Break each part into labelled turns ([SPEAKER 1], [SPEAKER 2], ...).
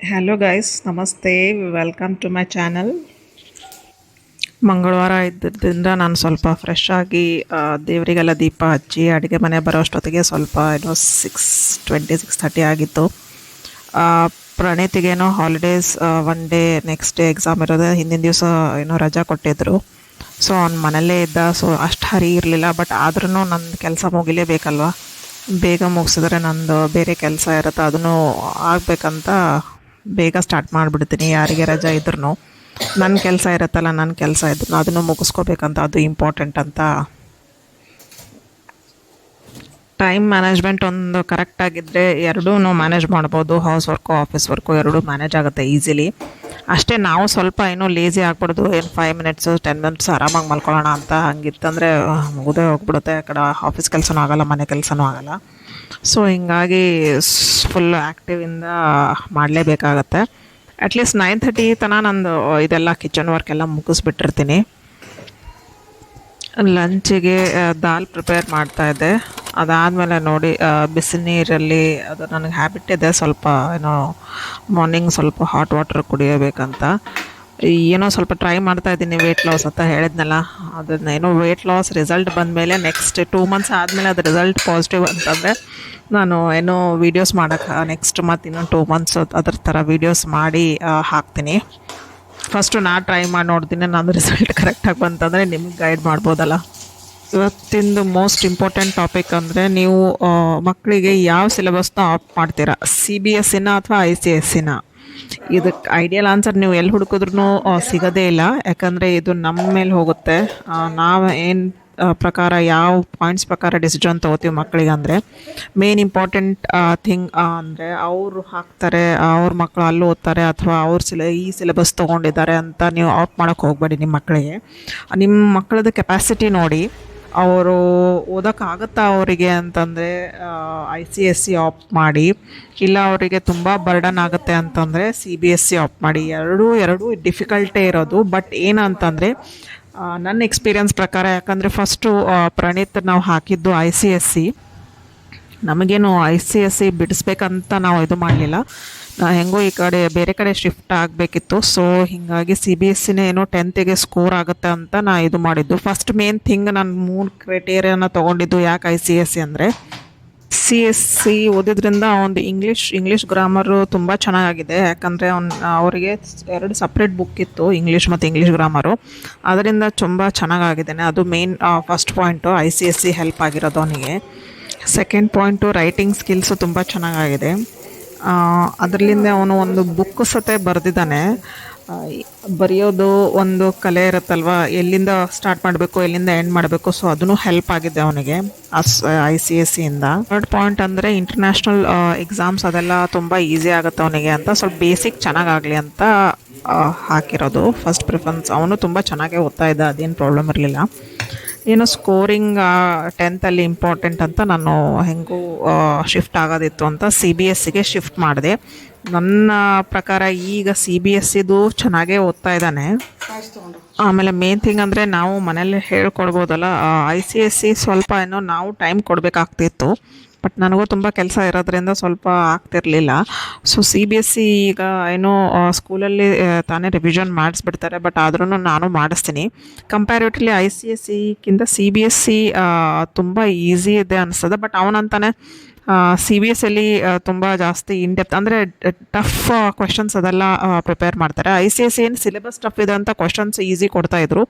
[SPEAKER 1] Hello guys, ನಮಸ್ತೆ, welcome to my channel. ಮಂಗಳವಾರ ಇದ್ದಿದ್ದರಿಂದ ನಾನು ಸ್ವಲ್ಪ ಫ್ರೆಶ್ ಆಗಿ ದೇವರಿಗೆಲ್ಲ ದೀಪ ಹಚ್ಚಿ ಅಡುಗೆ ಮನೆ ಬರೋ ಅಷ್ಟೊತ್ತಿಗೆ ಸ್ವಲ್ಪ 6:30 ಆಗಿತ್ತು. ಪ್ರಣೀತಿಗೇನೋ holidays, one day next day exam ಇರೋದು, ಹಿಂದಿನ ದಿವಸ ರಜಾ ಕೊಟ್ಟಿದ್ದರು. ಸೊ ಅವ್ನು ಮನೆಯಲ್ಲೇ ಇದ್ದ. ಸೊ ಅಷ್ಟು ಹರಿ ಇರಲಿಲ್ಲ. ಬಟ್ ಆದ್ರೂ ನನ್ನ ಕೆಲಸ ಮುಗಿಲೇಬೇಕಲ್ವ, ಬೇಗ ಮುಗಿಸಿದ್ರೆ ನಂದು ಬೇರೆ ಕೆಲಸ ಇರುತ್ತೆ, ಅದನ್ನು ಆಗಬೇಕಂತ ಬೇಗ ಸ್ಟಾರ್ಟ್ ಮಾಡಿಬಿಡ್ತೀನಿ. ಯಾರಿಗೆ ರಜಾ ಇದ್ರೂ ನನ್ನ ಕೆಲಸ ಇರುತ್ತಲ್ಲ, ನನ್ನ ಕೆಲಸ ಇದ್ರು ಅದನ್ನು ಮುಗಿಸ್ಕೋಬೇಕಂತ, ಅದು ಇಂಪಾರ್ಟೆಂಟ್ ಅಂತ. ಟೈಮ್ ಮ್ಯಾನೇಜ್ಮೆಂಟ್ ಒಂದು ಕರೆಕ್ಟಾಗಿದ್ದರೆ ಎರಡೂ ಮ್ಯಾನೇಜ್ ಮಾಡ್ಬೋದು. ಹೌಸ್ ವರ್ಕು, ಆಫೀಸ್ ವರ್ಕು ಎರಡೂ ಮ್ಯಾನೇಜ್ ಆಗುತ್ತೆ ಈಸಿಲಿ. ಅಷ್ಟೇ ನಾವು ಸ್ವಲ್ಪ ಲೇಸಿ ಆಗ್ಬಿಡೋದು. 5 ಮಿನಿಟ್ಸು 10 ಮಿನಿಟ್ಸ್ ಆರಾಮಾಗಿ ಮಲ್ಕೊಳ್ಳೋಣ ಅಂತ ಹಂಗಿತ್ತಂದರೆ ಮುಗಿದೇ ಹೋಗ್ಬಿಡುತ್ತೆ. ಆ ಕಡೆ ಆಫೀಸ್ ಕೆಲಸನೂ ಆಗೋಲ್ಲ, ಮನೆ ಕೆಲಸನೂ ಆಗೋಲ್ಲ. ಸೊ ಹಿಂಗಾಗಿ ಫುಲ್ ಆ್ಯಕ್ಟಿವಿಂದ ಮಾಡಲೇಬೇಕಾಗತ್ತೆ. ಅಟ್ಲೀಸ್ಟ್ 9:30 ತನಕ ನಂದು ಇದೆಲ್ಲ ಕಿಚನ್ ವರ್ಕ್ ಎಲ್ಲ ಮುಗಿಸ್ಬಿಟ್ಟಿರ್ತೀನಿ. ಲಂಚಿಗೆ ದಾಲ್ ಪ್ರಿಪೇರ್ ಮಾಡ್ತಾಯಿದ್ದೆ. ಅದಾದಮೇಲೆ ನೋಡಿ, ಬಿಸಿ ನೀರಲ್ಲಿ, ಅದು ನನಗೆ ಹ್ಯಾಬಿಟ್ ಇದೆ ಸ್ವಲ್ಪ ಮಾರ್ನಿಂಗ್ ಸ್ವಲ್ಪ ಹಾಟ್ ವಾಟರ್ ಕುಡಿಯಬೇಕಂತ. ಸ್ವಲ್ಪ ಟ್ರೈ ಮಾಡ್ತಾಯಿದ್ದೀನಿ ವೆಯ್ಟ್ ಲಾಸ್ ಅಂತ ಹೇಳಿದ್ನಲ್ಲ, ಅದನ್ನ ವೆಯ್ಟ್ ಲಾಸ್ ರಿಸಲ್ಟ್ ಬಂದಮೇಲೆ ನೆಕ್ಸ್ಟ್ 2 ಮಂತ್ಸ್ ಆದಮೇಲೆ ಅದು ರಿಸಲ್ಟ್ ಪಾಸಿಟಿವ್ ಅಂತಂದರೆ ನಾನು ವೀಡಿಯೋಸ್ ಮಾಡೋಕ್ಕೆ ನೆಕ್ಸ್ಟ್ ಮತ್ತು ಇನ್ನೊಂದು 2 ಮಂತ್ಸ್ ಅದ್ರ ಥರ ವೀಡಿಯೋಸ್ ಮಾಡಿ ಹಾಕ್ತೀನಿ. ಫಸ್ಟು ನಾನು ಟ್ರೈ ಮಾಡಿ ನೋಡ್ತೀನಿ, ನಾನು ರಿಸಲ್ಟ್ ಕರೆಕ್ಟಾಗಿ ಬಂತಂದರೆ ನಿಮಗೆ ಗೈಡ್ ಮಾಡ್ಬೋದಲ್ಲ. ಇವತ್ತಿಂದು ಮೋಸ್ಟ್ ಇಂಪಾರ್ಟೆಂಟ್ ಟಾಪಿಕ್ ಅಂದರೆ, ನೀವು ಮಕ್ಕಳಿಗೆ ಯಾವ ಸಿಲೆಬಸ್ನ ಆಪ್ಟ್ ಮಾಡ್ತೀರಾ, CBSEನ ಅಥವಾ ICSEನ? ಇದಕ್ಕೆ ಐಡಿಯಲ್ ಆನ್ಸರ್ ನೀವು ಎಲ್ಲಿ ಹುಡುಕಿದ್ರೂ ಸಿಗೋದೇ ಇಲ್ಲ. ಯಾಕಂದರೆ ಇದು ನಮ್ಮ ಮೇಲೆ ಹೋಗುತ್ತೆ. ನಾವು ಏನು ಪ್ರಕಾರ, ಯಾವ ಪಾಯಿಂಟ್ಸ್ ಪ್ರಕಾರ ಡಿಸಿಷನ್ ತೊಗೋತೀವಿ ಮಕ್ಕಳಿಗೆ ಅಂದರೆ, ಮೇನ್ ಇಂಪಾರ್ಟೆಂಟ್ ಥಿಂಗ್ ಅಂದರೆ ಅವರು ಹಾಕ್ತಾರೆ, ಅವ್ರ ಮಕ್ಕಳು ಅಲ್ಲಿ ಓದ್ತಾರೆ ಅಥವಾ ಈ ಸಿಲೆಬಸ್ ತೊಗೊಂಡಿದ್ದಾರೆ ಅಂತ ನೀವು ಆಫ್ ಮಾಡೋಕ್ಕೆ ಹೋಗಬೇಡಿ. ನಿಮ್ಮ ಮಕ್ಕಳಿಗೆ ನಿಮ್ಮ ಮಕ್ಕಳದ್ದು ಕೆಪಾಸಿಟಿ ನೋಡಿ, ಅವರು ಓದೋಕ್ಕಾಗುತ್ತಾ ಅವರಿಗೆ ಅಂತಂದರೆ ICSE ಆಫ್ ಮಾಡಿ, ಇಲ್ಲ ಅವರಿಗೆ ತುಂಬ ಬರ್ಡನ್ ಆಗುತ್ತೆ ಅಂತಂದರೆ CBSE ಆಫ್ ಮಾಡಿ. ಎರಡೂ ಡಿಫಿಕಲ್ಟೇ ಇರೋದು. ಬಟ್ ಏನಂತಂದರೆ ನನ್ನ ಎಕ್ಸ್ಪೀರಿಯನ್ಸ್ ಪ್ರಕಾರ, ಯಾಕಂದರೆ ಫಸ್ಟು ಪ್ರಣೀತ್ ನಾವು ಹಾಕಿದ್ದು ICSE, ನಮಗೇನು ICSE ಬಿಡಿಸ್ಬೇಕಂತ ನಾವು ಇದು ಮಾಡಲಿಲ್ಲ. ಹೆಂಗೋ ಈ ಕಡೆ ಬೇರೆ ಕಡೆ ಶಿಫ್ಟ್ ಆಗಬೇಕಿತ್ತು. ಸೊ ಹೀಗಾಗಿ CBSEನೇ 10th ಸ್ಕೋರ್ ಆಗುತ್ತೆ ಅಂತ ನಾನು ಇದು ಮಾಡಿದ್ದು. ಫಸ್ಟ್ ಮೇನ್ ಥಿಂಗ್, ನಾನು 3 ಕ್ರೈಟೇರಿಯಾನ ತೊಗೊಂಡಿದ್ದು. ಯಾಕೆ ICSE ಅಂದರೆ, CSE ಓದಿದ್ರಿಂದ ಒಂದು ಇಂಗ್ಲೀಷ್ ಗ್ರಾಮರು ತುಂಬ ಚೆನ್ನಾಗಿದೆ. ಯಾಕಂದರೆ ಅವರಿಗೆ 2 ಸಪ್ರೇಟ್ ಬುಕ್ ಇತ್ತು, ಇಂಗ್ಲೀಷ್ ಮತ್ತು ಇಂಗ್ಲೀಷ್ ಗ್ರಾಮರು. ಅದರಿಂದ ತುಂಬ ಚೆನ್ನಾಗಾಗಿದ್ದೇನೆ. ಅದು main first point, ICSE help ಆಗಿರೋದು ಅವನಿಗೆ. ಸೆಕೆಂಡ್ ಪಾಯಿಂಟು, ರೈಟಿಂಗ್ ಸ್ಕಿಲ್ಸು ತುಂಬ ಚೆನ್ನಾಗಾಗಿದೆ. ಅದರಲ್ಲಿಂದ ಅವನು ಒಂದು ಬುಕ್ ಸತೆ ಬರೆದಿದ್ದಾನೆ. ಬರೆಯೋದು ಒಂದು ಕಲೆ ಇರುತ್ತಲ್ವ, ಎಲ್ಲಿಂದ ಸ್ಟಾರ್ಟ್ ಮಾಡಬೇಕು, ಎಲ್ಲಿಂದ ಎಂಡ್ ಮಾಡಬೇಕು. ಸೊ ಅದನ್ನು ಹೆಲ್ಪ್ ಆಗಿದೆ ಅವನಿಗೆ ICSEಯಿಂದ. ಥರ್ಡ್ ಪಾಯಿಂಟ್ ಅಂದರೆ, ಇಂಟರ್ನ್ಯಾಷನಲ್ ಎಕ್ಸಾಮ್ಸ್ ಅದೆಲ್ಲ ತುಂಬ ಈಸಿ ಆಗುತ್ತೆ ಅವನಿಗೆ ಅಂತ, ಸ್ವಲ್ಪ ಬೇಸಿಕ್ ಚೆನ್ನಾಗಾಗಲಿ ಅಂತ ಹಾಕಿರೋದು ಫಸ್ಟ್ ಪ್ರಿಫರೆನ್ಸ್. ಅವನು ತುಂಬ ಚೆನ್ನಾಗೇ ಓದ್ತಾ ಇದ್ದ, ಅದೇನು ಪ್ರಾಬ್ಲಮ್ ಇರಲಿಲ್ಲ. ಸ್ಕೋರಿಂಗ್ 10th ಇಂಪಾರ್ಟೆಂಟ್ ಅಂತ ನಾನು ಹೆಂಗೂ ಶಿಫ್ಟ್ ಆಗೋದಿತ್ತು ಅಂತ CBSEಗೆ ಶಿಫ್ಟ್ ಮಾಡಿದೆ. ನನ್ನ ಪ್ರಕಾರ ಈಗ CBSEದು ಚೆನ್ನಾಗೇ ಓದ್ತಾ ಇದ್ದಾನೆ. ಆಮೇಲೆ ಮೇನ್ ಥಿಂಗ್ ಅಂದರೆ, ನಾವು ಮನೇಲಿ ಹೇಳ್ಕೊಡ್ಬೋದಲ್ಲ. ICSE ಸ್ವಲ್ಪ ನಾವು ಟೈಮ್ ಕೊಡಬೇಕಾಗ್ತಿತ್ತು. ಬಟ್ ನನಗೂ ತುಂಬ ಕೆಲಸ ಇರೋದ್ರಿಂದ ಸ್ವಲ್ಪ ಆಗ್ತಿರಲಿಲ್ಲ. ಸೊ CBSE ಈಗ ಸ್ಕೂಲಲ್ಲಿ ತಾನೇ ರಿವಿಷನ್ ಮಾಡಿಸ್ಬಿಡ್ತಾರೆ. ಬಟ್ ಆದ್ರೂ ನಾನು ಮಾಡಿಸ್ತೀನಿ. ಕಂಪ್ಯಾರಿಟಿವ್ಲಿ ICSEಗಿಂತ CBSE ತುಂಬ ಈಸಿ ಇದೆ ಅನಿಸ್ತದೆ. ಬಟ್ ಅವನಂತಾನೆ CBSEಲಿ ತುಂಬ ಜಾಸ್ತಿ ಇನ್ಡೆಪ್ತ್ ಅಂದರೆ ಟಫ್ ಕ್ವೆಶನ್ಸ್ ಅದೆಲ್ಲ ಪ್ರಿಪೇರ್ ಮಾಡ್ತಾರೆ. ICSE ಏನು ಸಿಲೆಬಸ್ ಟಫ್ ಇದೆ ಅಂತ ಕ್ವೆಶನ್ಸ್ ಈಸಿ ಕೊಡ್ತಾಯಿದ್ರು.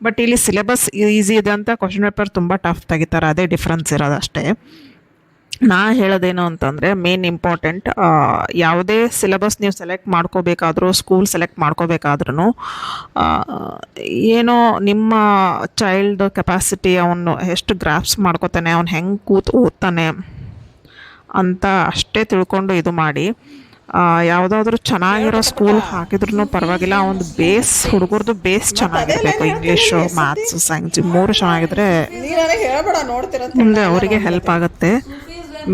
[SPEAKER 1] ಬಟ್ ಇಲ್ಲಿ ಸಿಲೆಬಸ್ ಈಸಿ ಇದೆ ಅಂತ ಕ್ವೆಶನ್ ಪೇಪರ್ ತುಂಬ ಟಫ್ ತೆಗಿತಾರೆ. ಅದೇ ಡಿಫ್ರೆನ್ಸ್ ಇರೋದು ಅಷ್ಟೇ. ನಾ ಹೇಳೋದೇನು ಅಂತಂದರೆ, ಮೇನ್ ಇಂಪಾರ್ಟೆಂಟ್, ಯಾವುದೇ ಸಿಲೆಬಸ್ ನೀವು ಸೆಲೆಕ್ಟ್ ಮಾಡ್ಕೋಬೇಕಾದ್ರೂ, ಸ್ಕೂಲ್ ಸೆಲೆಕ್ಟ್ ಮಾಡ್ಕೋಬೇಕಾದ್ರೂ ನಿಮ್ಮ ಚೈಲ್ಡ್ ಕೆಪಾಸಿಟಿ, ಅವನು ಎಷ್ಟು ಗ್ರಾಫ್ಸ್ ಮಾಡ್ಕೋತಾನೆ, ಅವ್ನು ಹೆಂಗೆ ಕೂತು ಓದ್ತಾನೆ ಅಂತ ಅಷ್ಟೇ ತಿಳ್ಕೊಂಡು ಇದು ಮಾಡಿ. ಯಾವುದಾದ್ರೂ ಚೆನ್ನಾಗಿರೋ ಸ್ಕೂಲ್ ಹಾಕಿದ್ರೂ ಪರವಾಗಿಲ್ಲ, ಒಂದು ಹುಡುಗರದು ಬೇಸ್ ಚೆನ್ನಾಗಿರಬೇಕು. ಇಂಗ್ಲೀಷು, ಮ್ಯಾಥ್ಸು, ಸೈನ್ಸ್ 3 ಚೆನ್ನಾಗಿದ್ರೆ ಮುಂದೆ ಅವರಿಗೆ ಹೆಲ್ಪ್ ಆಗುತ್ತೆ.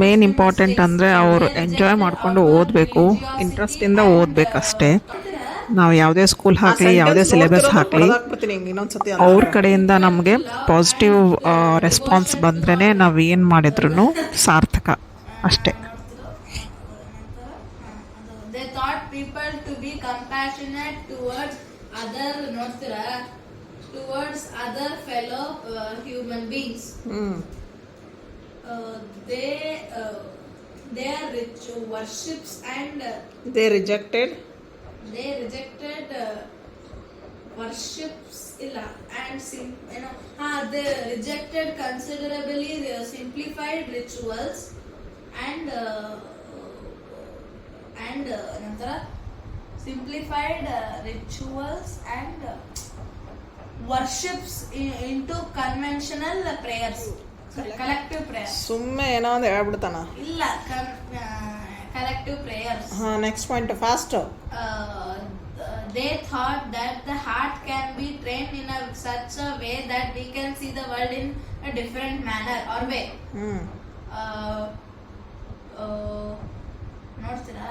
[SPEAKER 1] ಮೇನ್ ಇಂಪಾರ್ಟೆಂಟ್ ಅಂದರೆ ಅವರು ಎಂಜಾಯ್ ಮಾಡಿಕೊಂಡು ಓದಬೇಕು, ಇಂಟ್ರೆಸ್ಟಿಂದ ಓದಬೇಕಷ್ಟೇ. ನಾವು ಯಾವುದೇ ಸ್ಕೂಲ್ ಹಾಕಲಿ ಯಾವುದೇ ಸಿಲೆಬಸ್ ಹಾಕಲಿ
[SPEAKER 2] ಇನ್ನೊಂದ್ಸತಿ
[SPEAKER 1] ಅವ್ರ ಕಡೆಯಿಂದ ನಮಗೆ ಪಾಸಿಟಿವ್ ರೆಸ್ಪಾನ್ಸ್ ಬಂದ್ರೇ ನಾವು ಏನು ಮಾಡಿದ್ರು ಸಾರ್ಥಕ ಅಷ್ಟೇ.
[SPEAKER 3] They thought people to be compassionate towards other towards other fellow human beings. They are rich worships and
[SPEAKER 2] they rejected
[SPEAKER 3] worships and they rejected considerably simplified rituals and simplified rituals and worships into conventional prayers, collective prayers.
[SPEAKER 2] ಸುಮ್ಮನೆ ಏನೋ ಒಂದು ಹೇಳ್ಬಿಡ್ತಾನ.
[SPEAKER 3] ಇಲ್ಲ, collective prayers.
[SPEAKER 2] Next point, fast.
[SPEAKER 3] They thought that the heart can be trained in such a way that we can see the world in a different manner or way. ನೋಡ್ತೀರಾ?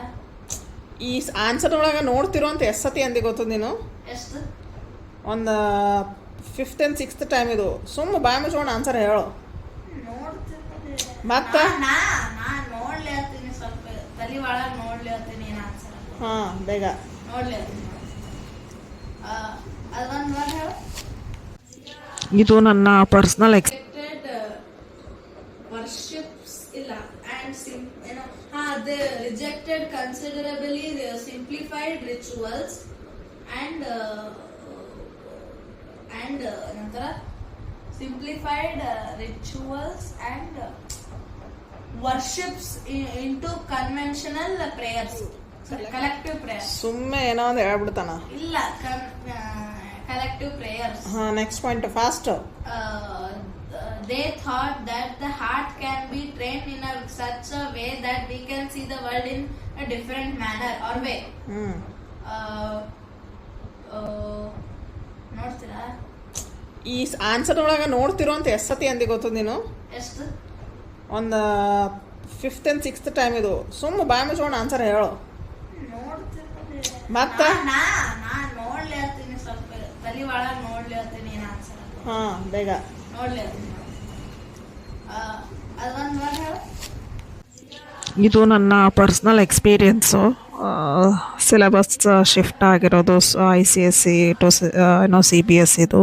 [SPEAKER 2] ಈ answer ಒಳಗೆ ನೋಡ್ತಿರೋ ಅಂತ ಎಷ್ಟು ಸತಿ ಅಂದಿ ಗೊತ್ತು ನೀನು?
[SPEAKER 3] ಎಷ್ಟು?
[SPEAKER 2] ಒಂದು 5th and 6th ಟೈಮ್ ಇದು. ಸುಮ್ಮ ಬಾಯಿ ಮುಚ್ಕೊಂಡು ಆನ್ಸರ್ ಹೇಳು. ಮತ್ತೆ
[SPEAKER 3] ನಾನು ನೋಡ್ಲಿ ಹತ್ತೀನಿ, ಸ್ವಲ್ಪ ತಲೆ ಒಳಗೆ ನೋಡ್ಲಿ ಹತ್ತೀನಿ ಏನು ಆನ್ಸರ್.
[SPEAKER 2] ಬೇಗ
[SPEAKER 3] ನೋಡ್ಲಿ ಹತ್ತೀನಿ. ಅದೊಂದು ವರ್ಡ್ ಹೇಳು.
[SPEAKER 1] ಇದು ನನ್ನ ಪರ್ಸ್ನಲ್
[SPEAKER 3] ವರ್ಷಿಪ್ಸ್ ಇಲ್ಲ they rejected considerably simplified rituals and simplified rituals and worships into conventional prayers, collective prayers.
[SPEAKER 2] ಸುಮ್ಮನೆ ಏನೋ ಒಂದು ಹೇಳ್ಬಿಡ್ತಾನ.
[SPEAKER 3] ಇಲ್ಲ, collective prayers.
[SPEAKER 2] Next point fast.
[SPEAKER 3] They thought that the heart can be trained in such a way that we can see the world in a different manner or way. ನೋಡ್ತೀರಾ?
[SPEAKER 2] ಈ answer ಒಳಗೆ ನೋಡ್ತಿರೋ ಅಂತ ಎಷ್ಟು ಸತಿ ಅಂದಿ ಗೊತ್ತು ನೀನು?
[SPEAKER 3] ಎಷ್ಟು?
[SPEAKER 2] ಒಂದು 5th and 6th ಟೈಮ್ ಇದು. ಸುಮ್ಮ ಬಾಯಿ ಮುಚ್ಕೊಂಡು ಆನ್ಸರ್ ಹೇಳು. ಮತ್ತೆ
[SPEAKER 3] ನಾನು ನೋಡ್ಲಿ ಹತ್ತೀನಿ, ಸ್ವಲ್ಪ ತಲೆ ಒಳಗೆ ನೋಡ್ಲಿ ಹತ್ತೀನಿ ಏನು ಆನ್ಸರ್.
[SPEAKER 2] ಬೇಗ
[SPEAKER 3] ನೋಡ್ಲಿ ಹತ್ತೀನಿ. ಅದೊಂದು ವರ್ಡ್ ಹೇಳು.
[SPEAKER 1] ಇದು ನನ್ನ ಪರ್ಸ್ನಲ್ ಎಕ್ಸ್ಪೀರಿಯೆನ್ಸು. ಸಿಲೆಬಸ್ ಶಿಫ್ಟ್ ಆಗಿರೋದು ICSE ಟು CBSE ಇದು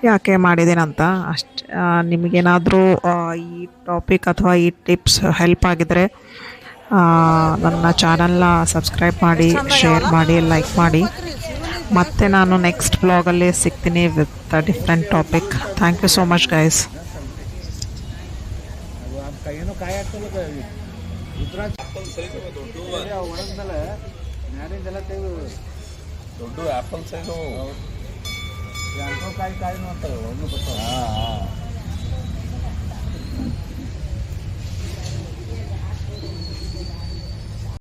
[SPEAKER 1] ಯಾಕೆ ಮಾಡಿದ್ದೀನಂತ ಅಷ್ಟು. ನಿಮಗೇನಾದರೂ ಈ ಟಾಪಿಕ್ ಅಥವಾ ಈ ಟಿಪ್ಸ್ ಹೆಲ್ಪ್ ಆಗಿದರೆ ನನ್ನ ಚಾನಲ್ನ ಸಬ್ಸ್ಕ್ರೈಬ್ ಮಾಡಿ, ಶೇರ್ ಮಾಡಿ, ಲೈಕ್ ಮಾಡಿ. ಮತ್ತೆ ನಾನು ನೆಕ್ಸ್ಟ್ ಬ್ಲಾಗಲ್ಲಿ ಸಿಗ್ತೀನಿ with different topic. Thank you so much guys.
[SPEAKER 4] ದೊಡ್ಡ ಆಪಲ್ ಸೈಜು ಕಾಯಿ ಕಾಯಿ ನೋಡ್ತಾರೆ.